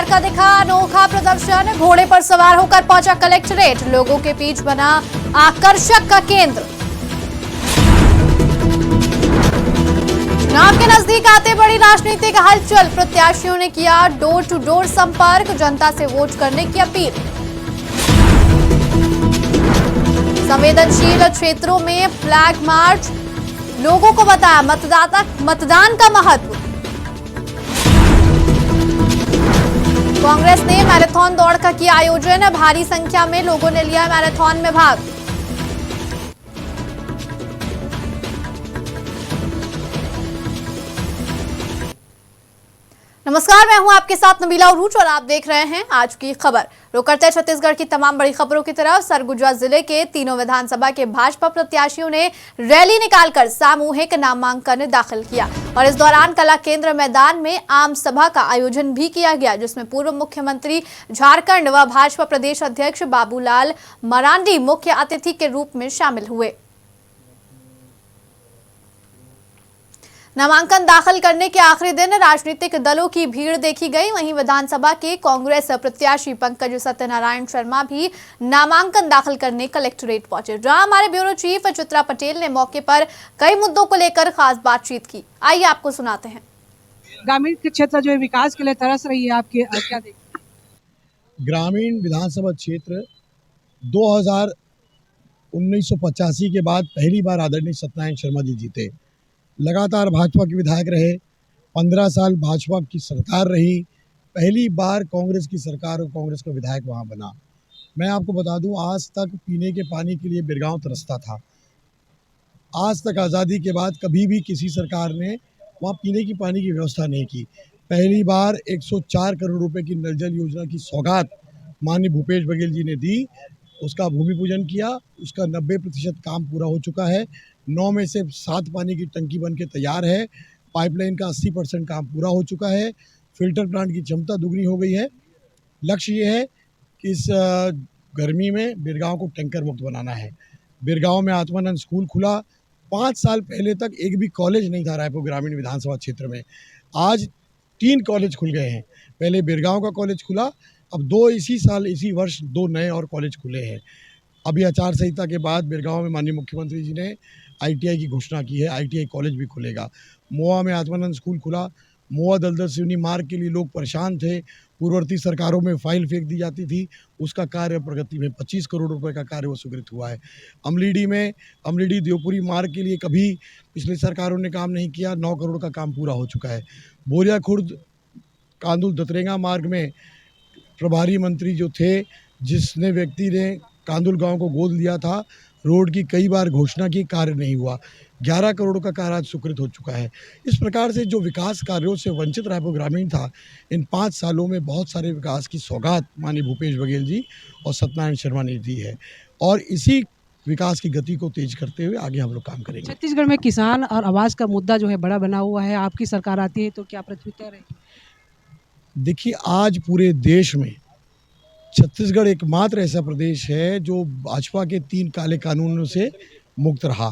सरकार का दिखा अनोखा प्रदर्शन। घोड़े पर सवार होकर पहुंचा कलेक्ट्रेट, लोगों के बीच बना आकर्षक का केंद्र। चुनाव के नजदीक आते बड़ी राजनीतिक हलचल, प्रत्याशियों ने किया डोर टू डोर संपर्क, जनता से वोट करने की अपील। संवेदनशील क्षेत्रों में फ्लैग मार्च, लोगों को बताया मतदान का महत्व। कांग्रेस ने मैराथन दौड़ का किया आयोजन, भारी संख्या में लोगों ने लिया मैराथन में भाग। नमस्कार, मैं हूं आपके साथ नबीला उरूज और आप देख रहे हैं आज की खबर। रुक करते हैं छत्तीसगढ़ की तमाम बड़ी खबरों की तरफ। सरगुजा जिले के तीनों विधानसभा के भाजपा प्रत्याशियों ने रैली निकालकर सामूहिक नामांकन दाखिल किया और इस दौरान कला केंद्र मैदान में आम सभा का आयोजन भी किया गया, जिसमें पूर्व मुख्यमंत्री झारखंड व भाजपा प्रदेश अध्यक्ष बाबूलाल मरांडी मुख्य अतिथि के रूप में शामिल हुए। नामांकन दाखिल करने के आखिरी दिन राजनीतिक दलों की भीड़ देखी गई। वहीं विधानसभा के कांग्रेस प्रत्याशी पंकज सत्यनारायण शर्मा भी नामांकन दाखिल करने कलेक्ट्रेट पहुंचे, जहां हमारे ब्यूरो चीफ चित्रा पटेल ने मौके पर कई मुद्दों को लेकर खास बातचीत की। आइए आपको सुनाते हैं। ग्रामीण क्षेत्र जो है विकास के लिए तरस रही है, आपके क्या देखते हैं? ग्रामीण विधानसभा क्षेत्र 1985 के बाद पहली बार आदरणीय सत्यनारायण शर्मा जी जीते। लगातार भाजपा के विधायक रहे, 15 साल भाजपा की सरकार रही, पहली बार कांग्रेस की सरकार और कांग्रेस का विधायक वहां बना। मैं आपको बता दूं, आज तक पीने के पानी के लिए बिरगांव तरसता था। आज तक आज़ादी के बाद कभी भी किसी सरकार ने वहां पीने की पानी की व्यवस्था नहीं की। पहली बार 104 करोड़ रुपए की नल जल योजना की सौगात माननीय भूपेश बघेल जी ने दी, उसका भूमि पूजन किया, उसका 90% काम पूरा हो चुका है। 9 में से 7 पानी की टंकी बन के तैयार है। पाइपलाइन का 80% काम पूरा हो चुका है। फिल्टर प्लांट की क्षमता दुगनी हो गई है। लक्ष्य ये है कि इस गर्मी में बिरगांव को टैंकर मुक्त बनाना है। बिरगांव में आत्मानंद स्कूल खुला। 5 साल पहले तक एक भी कॉलेज नहीं था रायपुर ग्रामीण विधानसभा क्षेत्र में। आज 3 कॉलेज खुल गए हैं। पहले बिरगांव का कॉलेज खुला, अब इसी वर्ष 2 नए और कॉलेज खुले हैं। अभी आचार संहिता के बाद बिरगांव में माननीय मुख्यमंत्री जी ने ITI की घोषणा की है, ITI कॉलेज भी खुलेगा। मोआ में आत्मानंद स्कूल खुला। मोआ दलदल सिवनी मार्ग के लिए लोग परेशान थे, पूर्ववर्ती सरकारों में फाइल फेंक दी जाती थी, उसका कार्य प्रगति में 25 करोड़ रुपए का कार्य वो स्वीकृत हुआ है। अमलीडी देवपुरी मार्ग के लिए कभी पिछली सरकारों ने काम नहीं किया, 9 करोड़ का काम पूरा हो चुका है। बोरिया खुर्द कांदुल दतरेंगा मार्ग में प्रभारी मंत्री जो थे, जिसने व्यक्ति ने कांदुल गांव को गोद लिया था, रोड की कई बार घोषणा की, कार्य नहीं हुआ। 11 करोड़ का कार्य आज स्वीकृत हो चुका है। इस प्रकार से जो विकास कार्यों से वंचित रायपुर ग्रामीण था, इन 5 सालों में बहुत सारे विकास की सौगात माननीय भूपेश बघेल जी और सत्यनारायण शर्मा ने दी है और इसी विकास की गति को तेज करते हुए आगे हम लोग काम करेंगे। छत्तीसगढ़ में किसान और आवास का मुद्दा जो है बड़ा बना हुआ है, आपकी सरकार आती है तो क्या प्रत्युत्तर रहेगी? देखिए, आज पूरे देश में छत्तीसगढ़ एकमात्र ऐसा प्रदेश है जो भाजपा के 3 काले कानूनों से मुक्त रहा।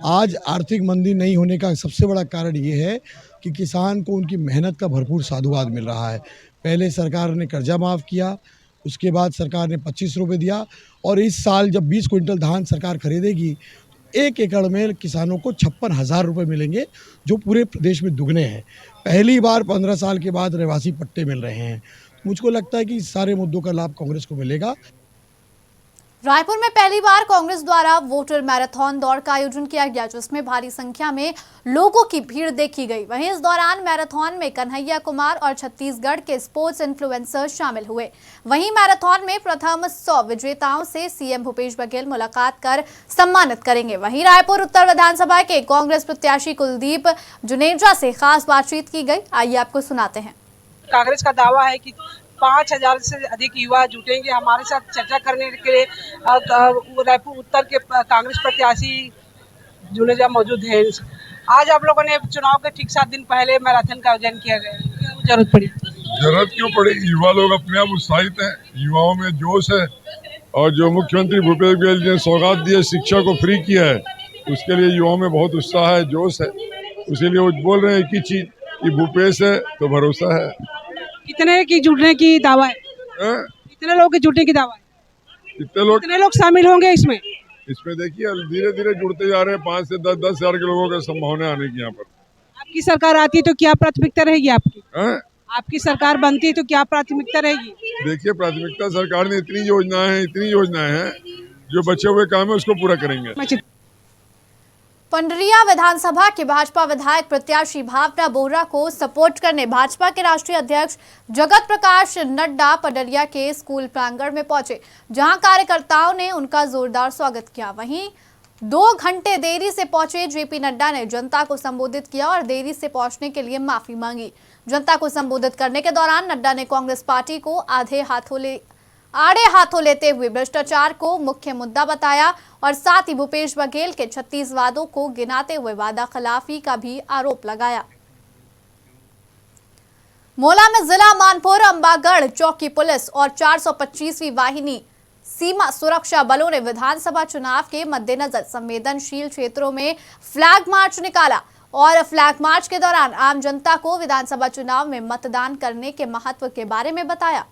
आज आर्थिक मंदी नहीं होने का सबसे बड़ा कारण ये है कि किसान को उनकी मेहनत का भरपूर साधुवाद मिल रहा है। पहले सरकार ने कर्जा माफ़ किया, उसके बाद सरकार ने 25 रुपये दिया और इस साल जब 20 क्विंटल धान सरकार खरीदेगी, 1 एकड़ में किसानों को 56,000 रुपये मिलेंगे, जो पूरे प्रदेश में दुगने हैं। पहली बार 15 साल के बाद रहवासी पट्टे मिल रहे हैं। मुझको लगता है कि इस सारे मुद्दों का लाभ कांग्रेस को मिलेगा। रायपुर में पहली बार कांग्रेस द्वारा वोटर मैराथन दौड़ का आयोजन किया गया, जिसमें भारी संख्या में लोगों की भीड़ देखी गई। वहीं इस दौरान मैराथन में कन्हैया कुमार और छत्तीसगढ़ के स्पोर्ट्स इन्फ्लुएंसर शामिल हुए। वहीं मैराथन में प्रथम 100 विजेताओं से सीएम भूपेश बघेल मुलाकात कर सम्मानित करेंगे। वहीं रायपुर उत्तर विधानसभा के कांग्रेस प्रत्याशी कुलदीप जुनेजा से खास बातचीत की गई। आइए आपको सुनाते हैं। कांग्रेस का दावा है कि 5,000 से अधिक युवा जुटेंगे हमारे साथ चर्चा करने के लिए। रायपुर उत्तर के कांग्रेस प्रत्याशी जुनेजा मौजूद हैं। आज आप लोगों ने चुनाव के ठीक 7 दिन पहले मैराथन का आयोजन किया गया, क्यों जरूरत पड़ी? जरूरत क्यों पड़ी? युवा लोग अपने आप उत्साहित हैं, युवाओं में जोश है और जो मुख्यमंत्री भूपेश बघेल जी ने सौगात दी है, शिक्षा को फ्री किया है, उसके लिए युवाओं में बहुत उत्साह है, जोश है। इसीलिए वो बोल रहे हैं एक ही चीज कि भूपेश है तो भरोसा है। कितने की जुटने की दावा है? हैं? कितने लोग के जुटने की दावा है? कितने लोग शामिल होंगे इसमें? इसमें देखिए धीरे धीरे जुड़ते जा रहे हैं। 5 से 10 हजार के लोगों का संभावना आने की यहाँ पर। आपकी सरकार आती है तो क्या प्राथमिकता रहेगी आपकी? हैं? आपकी सरकार बनती है तो क्या प्राथमिकता रहेगी? देखिए प्राथमिकता सरकार ने इतनी योजनाएं हैं जो बचे हुए काम है उसको पूरा करेंगे। पंडरिया विधानसभा के भाजपा विधायक प्रत्याशी भावना बोहरा को सपोर्ट करने भाजपा के राष्ट्रीय अध्यक्ष जगत प्रकाश नड्डा पंडरिया के स्कूल प्रांगण में पहुंचे, जहां कार्यकर्ताओं ने उनका जोरदार स्वागत किया। वहीं 2 घंटे देरी से पहुंचे जेपी नड्डा ने जनता को संबोधित किया और देरी से पहुंचने के लिए माफी मांगी। जनता को संबोधित करने के दौरान नड्डा ने कांग्रेस पार्टी को आड़े हाथों लेते हुए भ्रष्टाचार को मुख्य मुद्दा बताया और साथ ही भूपेश बघेल के 36 वादों को गिनाते हुए वादा खिलाफी का भी आरोप लगाया। मोला में जिला मानपुर अंबागढ़ चौकी पुलिस और 425वीं वाहिनी सीमा सुरक्षा बलों ने विधानसभा चुनाव के मद्देनजर संवेदनशील क्षेत्रों में फ्लैग मार्च निकाला और फ्लैग मार्च के दौरान आम जनता को विधानसभा चुनाव में मतदान करने के महत्व के बारे में बताया।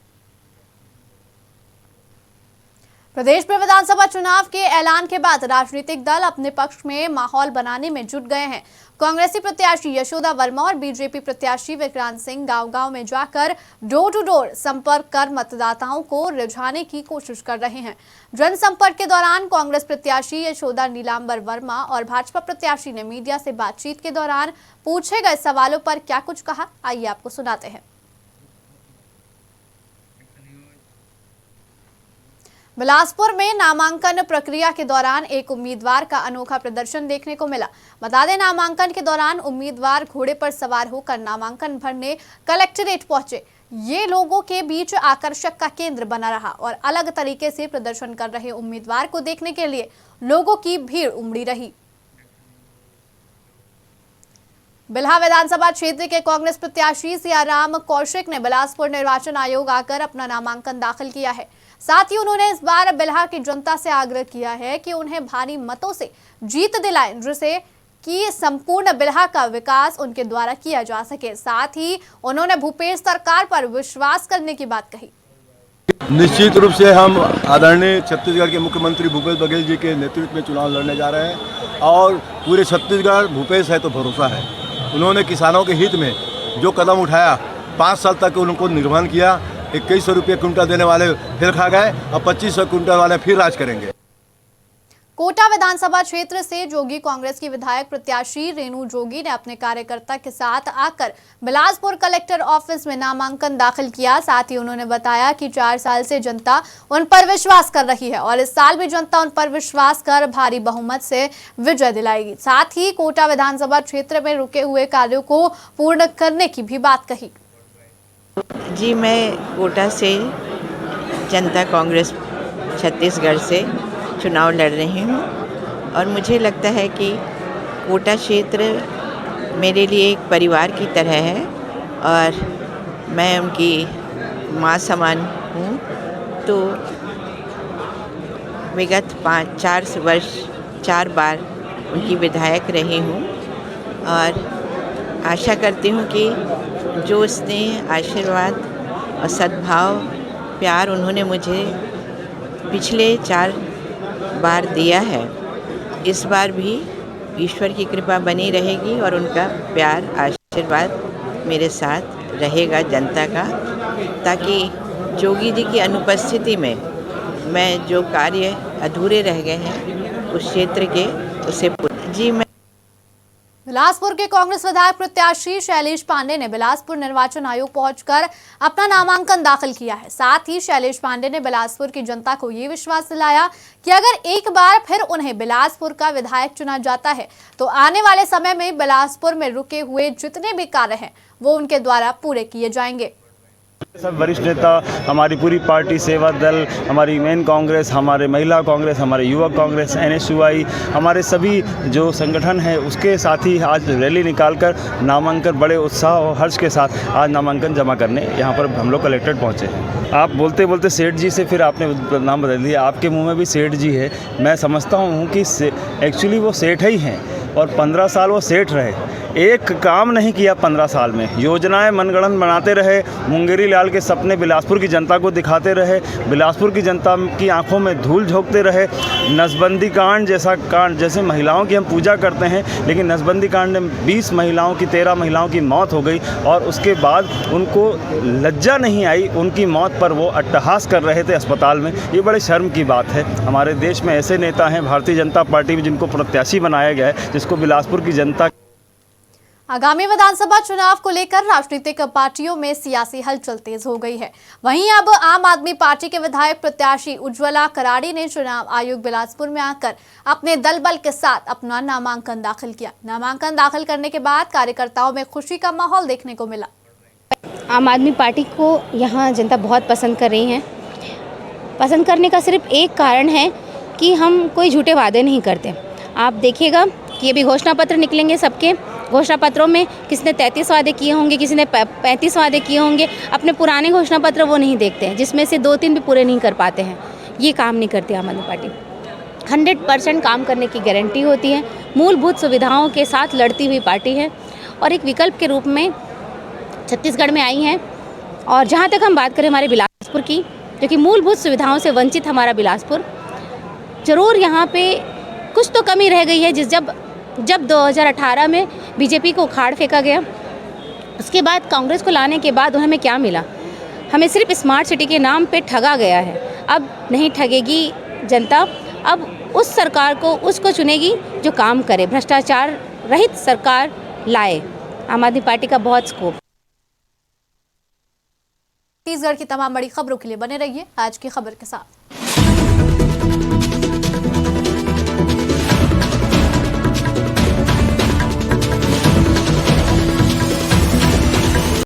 प्रदेश में विधानसभा चुनाव के ऐलान के बाद राजनीतिक दल अपने पक्ष में माहौल बनाने में जुट गए हैं। कांग्रेसी प्रत्याशी यशोदा वर्मा और बीजेपी प्रत्याशी विक्रांत सिंह गांव-गांव में जाकर डोर टू डोर संपर्क कर मतदाताओं को रिझाने की कोशिश कर रहे हैं। जनसंपर्क के दौरान कांग्रेस प्रत्याशी यशोदा नीलांबर वर्मा और भाजपा प्रत्याशी ने मीडिया से बातचीत के दौरान पूछे गए सवालों पर क्या कुछ कहा, आइए आपको सुनाते हैं। बिलासपुर में नामांकन प्रक्रिया के दौरान एक उम्मीदवार का अनोखा प्रदर्शन देखने को मिला। बता दें, नामांकन के दौरान उम्मीदवार घोड़े पर सवार होकर नामांकन भरने कलेक्ट्रेट पहुंचे। ये लोगों के बीच आकर्षक का केंद्र बना रहा और अलग तरीके से प्रदर्शन कर रहे उम्मीदवार को देखने के लिए लोगों की भीड़ उमड़ी रही। बिल्हा विधानसभा क्षेत्र के कांग्रेस प्रत्याशी सियाराम कौशिक ने बिलासपुर निर्वाचन आयोग आकर अपना नामांकन दाखिल किया है। साथ ही उन्होंने इस बार बिल्हा की जनता से आग्रह किया है कि उन्हें भारी मतों से जीत दिलाएं, जिससे कि संपूर्ण बिल्हा का विकास उनके द्वारा किया जा सके। साथ ही उन्होंने भूपेश सरकार पर विश्वास करने की बात कही। निश्चित रूप से हम आदरणीय छत्तीसगढ़ के मुख्यमंत्री भूपेश बघेल जी के नेतृत्व में चुनाव लड़ने जा रहे हैं और पूरे छत्तीसगढ़ भूपेश है तो भरोसा है। उन्होंने किसानों के हित में जो कदम उठाया, 5 साल तक उनको निर्माण किया। 2100 रुपये क्विंटल देने वाले फिर खा गए और 2500 क्विंटल वाले फिर राज करेंगे। कोटा विधानसभा क्षेत्र से जोगी कांग्रेस की विधायक प्रत्याशी रेणु जोगी ने अपने कार्यकर्ता के साथ आकर बिलासपुर कलेक्टर ऑफिस में नामांकन दाखिल किया। साथ ही उन्होंने बताया कि 4 साल से जनता उन पर विश्वास कर रही है और इस साल भी जनता उन पर विश्वास कर भारी बहुमत से विजय दिलाएगी। साथ ही कोटा विधानसभा क्षेत्र में रुके हुए कार्यों को पूर्ण करने की भी बात कही। जी, मैं कोटा से जनता कांग्रेस छत्तीसगढ़ से चुनाव लड़ रही हूँ और मुझे लगता है कि कोटा क्षेत्र मेरे लिए एक परिवार की तरह है और मैं उनकी माँ समान हूँ। तो विगत 4 वर्ष 4 बार उनकी विधायक रही हूँ और आशा करती हूँ कि जो स्नेह, आशीर्वाद और सद्भाव, प्यार उन्होंने मुझे पिछले 4 बार दिया है, इस बार भी ईश्वर की कृपा बनी रहेगी और उनका प्यार, आशीर्वाद मेरे साथ रहेगा जनता का, ताकि जोगी जी की अनुपस्थिति में मैं जो कार्य अधूरे रह गए हैं उस क्षेत्र के उसे जी मैं बिलासपुर के कांग्रेस विधायक प्रत्याशी शैलेश पांडे ने बिलासपुर निर्वाचन आयोग पहुंचकर अपना नामांकन दाखिल किया है। साथ ही शैलेश पांडे ने बिलासपुर की जनता को ये विश्वास दिलाया कि अगर एक बार फिर उन्हें बिलासपुर का विधायक चुना जाता है तो आने वाले समय में बिलासपुर में रुके हुए जितने भी कार्य हैं वो उनके द्वारा पूरे किए जाएंगे। सब वरिष्ठ नेता, हमारी पूरी पार्टी, सेवा दल, हमारी मेन कांग्रेस, हमारे महिला कांग्रेस, हमारे युवक कांग्रेस, NSUI, हमारे सभी जो संगठन है उसके साथ ही आज रैली निकालकर नामांकन बड़े उत्साह और हर्ष के साथ आज नामांकन जमा करने यहाँ पर हम लोग कलेक्ट्रेट पहुँचे हैं। आप बोलते बोलते सेठ जी से फिर आपने नाम बदल दिया, आपके मुँह में भी सेठ जी है। मैं समझता हूँ कि एक्चुअली वो सेठ ही हैं और 15 साल वो सेठ रहे। एक काम नहीं किया 15 साल में। योजनाएं मनगढ़ंत बनाते रहे, मुंगेरी लाल के सपने बिलासपुर की जनता को दिखाते रहे, बिलासपुर की जनता की आंखों में धूल झोंकते रहे। नसबंदी कांड जैसा कांड, जैसे महिलाओं की हम पूजा करते हैं, लेकिन नसबंदी कांड में 20 महिलाओं की 13 महिलाओं की मौत हो गई और उसके बाद उनको लज्जा नहीं आई, उनकी मौत पर वो अट्टहास कर रहे थे अस्पताल में। ये बड़े शर्म की बात है। हमारे देश में ऐसे नेता हैं भारतीय जनता पार्टी में जिनको प्रत्याशी बनाया गया है, जिसको बिलासपुर की जनता। आगामी विधानसभा चुनाव को लेकर राजनीतिक पार्टियों में सियासी हलचल तेज हो गई है। वहीं अब आम आदमी पार्टी के विधायक प्रत्याशी उज्ज्वला कराड़ी ने चुनाव आयोग बिलासपुर में आकर अपने दल बल के साथ अपना नामांकन दाखिल किया। नामांकन दाखिल करने के बाद कार्यकर्ताओं में खुशी का माहौल देखने को मिला। आम आदमी पार्टी को यहाँ जनता बहुत पसंद कर रही है। पसंद करने का सिर्फ एक कारण है कि हम कोई झूठे वादे नहीं करते। आप देखिएगा कि ये भी घोषणा पत्र निकलेंगे, सबके घोषणा पत्रों में किसने 33 वादे किए होंगे, किसी ने 35 वादे किए होंगे। अपने पुराने घोषणा पत्र वो नहीं देखते हैं, जिसमें से 2-3 भी पूरे नहीं कर पाते हैं। ये काम नहीं करती आम आदमी पार्टी। 100% काम करने की गारंटी होती है। मूलभूत सुविधाओं के साथ लड़ती हुई पार्टी है और एक विकल्प के रूप में छत्तीसगढ़ में आई हैं। और जहाँ तक हम बात करें हमारे बिलासपुर की, जो कि मूलभूत सुविधाओं से वंचित हमारा बिलासपुर, ज़रूर यहाँ पे कुछ तो कमी रह गई है। जब 2018 में बीजेपी को उखाड़ फेंका गया, उसके बाद कांग्रेस को लाने के बाद हमें क्या मिला? हमें सिर्फ स्मार्ट सिटी के नाम पे ठगा गया है। अब नहीं ठगेगी जनता, अब उस सरकार को उसको चुनेगी जो काम करे, भ्रष्टाचार रहित सरकार लाए। आम आदमी पार्टी का बहुत स्कोप। छत्तीसगढ़ की तमाम बड़ी खबरों के लिए बने रहिए आज की खबर के साथ।